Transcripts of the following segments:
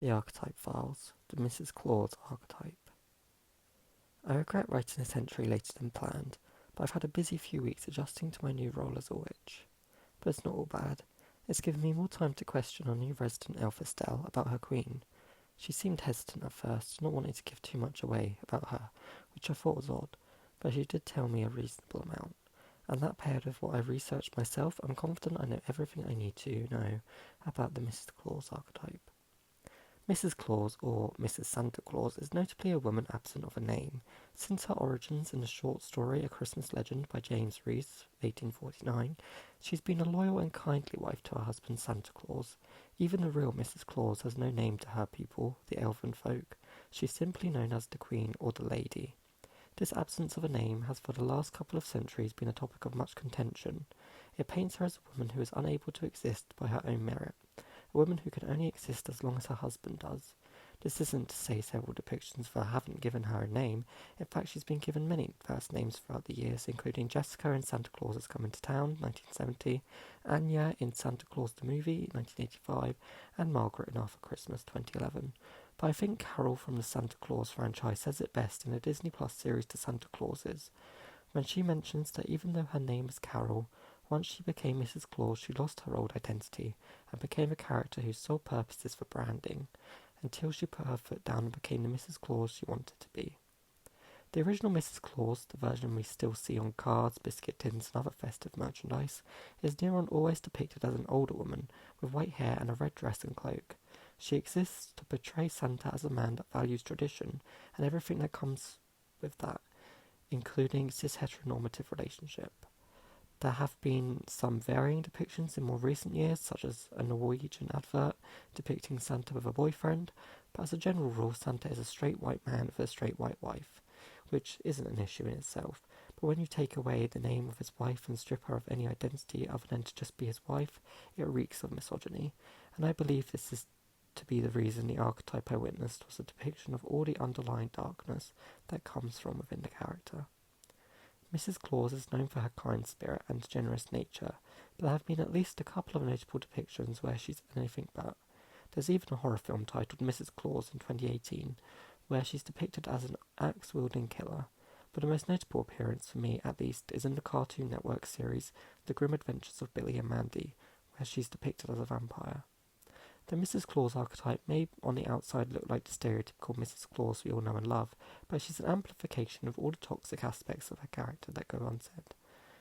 The Archetype Files, the Mrs. Claus Archetype. I regret writing this entry later than planned, but I've had a busy few weeks adjusting to my new role as a witch. But it's not all bad. It's given me more time to question our new resident elf Estelle about her queen. She seemed hesitant at first, not wanting to give too much away about her, which I thought was odd, but she did tell me a reasonable amount. And that paired with what I've researched myself, I'm confident I know everything I need to know about the Mrs. Claus archetype. Mrs. Claus, or Mrs. Santa Claus, is notably a woman absent of a name. Since her origins in the short story A Christmas Legend by James Rees, 1849, she's been a loyal and kindly wife to her husband Santa Claus. Even the real Mrs. Claus has no name to her people, the elven folk. She's simply known as the Queen or the Lady. This absence of a name has for the last couple of centuries been a topic of much contention. It paints her as a woman who is unable to exist by her own merit, a woman who can only exist as long as her husband does. This isn't to say several depictions of her haven't given her a name. In fact, she's been given many first names throughout the years, including Jessica in Santa Claus Is Coming to Town, 1970, Anya in Santa Claus the Movie, 1985, and Margaret in Arthur Christmas, 2011. But I think Carol from the Santa Claus franchise says it best in the Disney Plus series The Santa Clauses, when she mentions that even though her name is Carol, once she became Mrs. Claus, she lost her old identity and became a character whose sole purpose is for branding, until she put her foot down and became the Mrs. Claus she wanted to be. The original Mrs. Claus, the version we still see on cards, biscuit tins, and other festive merchandise, is near on always depicted as an older woman with white hair and a red dress and cloak. She exists to portray Santa as a man that values tradition and everything that comes with that, including cis-heteronormative relationship. There have been some varying depictions in more recent years, such as a Norwegian advert depicting Santa with a boyfriend, but as a general rule, Santa is a straight white man with a straight white wife, which isn't an issue in itself. But when you take away the name of his wife and strip her of any identity other than to just be his wife, it reeks of misogyny, and I believe this is to be the reason the archetype I witnessed was a depiction of all the underlying darkness that comes from within the character. Mrs. Claus is known for her kind spirit and generous nature, but there have been at least a couple of notable depictions where she's anything but. There's even a horror film titled Mrs. Claus in 2018, where she's depicted as an axe-wielding killer, but the most notable appearance, for me at least, is in the Cartoon Network series The Grim Adventures of Billy and Mandy, where she's depicted as a vampire. The Mrs. Claus archetype may on the outside look like the stereotypical Mrs. Claus we all know and love, but she's an amplification of all the toxic aspects of her character that go unsaid.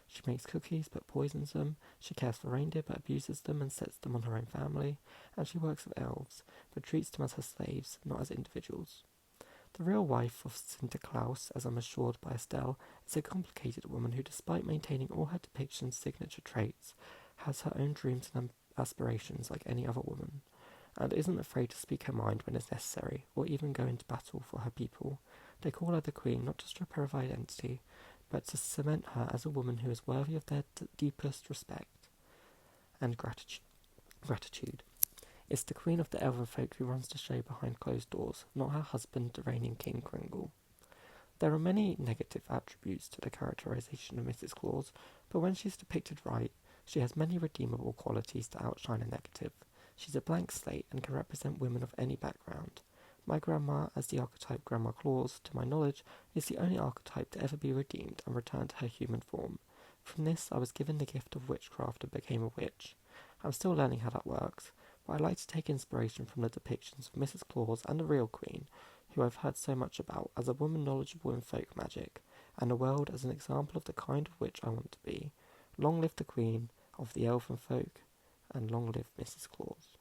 She makes cookies but poisons them, she cares for reindeer but abuses them and sets them on her own family, and she works with elves, but treats them as her slaves, not as individuals. The real wife of Sinterklaas, as I'm assured by Estelle, is a complicated woman who, despite maintaining all her depiction's signature traits, has her own dreams and aspirations like any other woman, and isn't afraid to speak her mind when it's necessary, or even go into battle for her people. They call her the Queen not to strip her of identity, but to cement her as a woman who is worthy of their deepest respect and gratitude. It's the Queen of the Elven folk who runs the show behind closed doors, not her husband, the reigning King Kringle. There are many negative attributes to the characterization of Mrs. Claus, but when she's depicted right, she has many redeemable qualities to outshine a negative. She's a blank slate and can represent women of any background. My grandma, as the archetype Grandma Claus, to my knowledge, is the only archetype to ever be redeemed and returned to her human form. From this, I was given the gift of witchcraft and became a witch. I'm still learning how that works, but I like to take inspiration from the depictions of Mrs. Claus and the real Queen, who I've heard so much about, as a woman knowledgeable in folk magic, and the world as an example of the kind of witch I want to be. Long live the Queen of the Elven folk, and long live Mrs. Claus.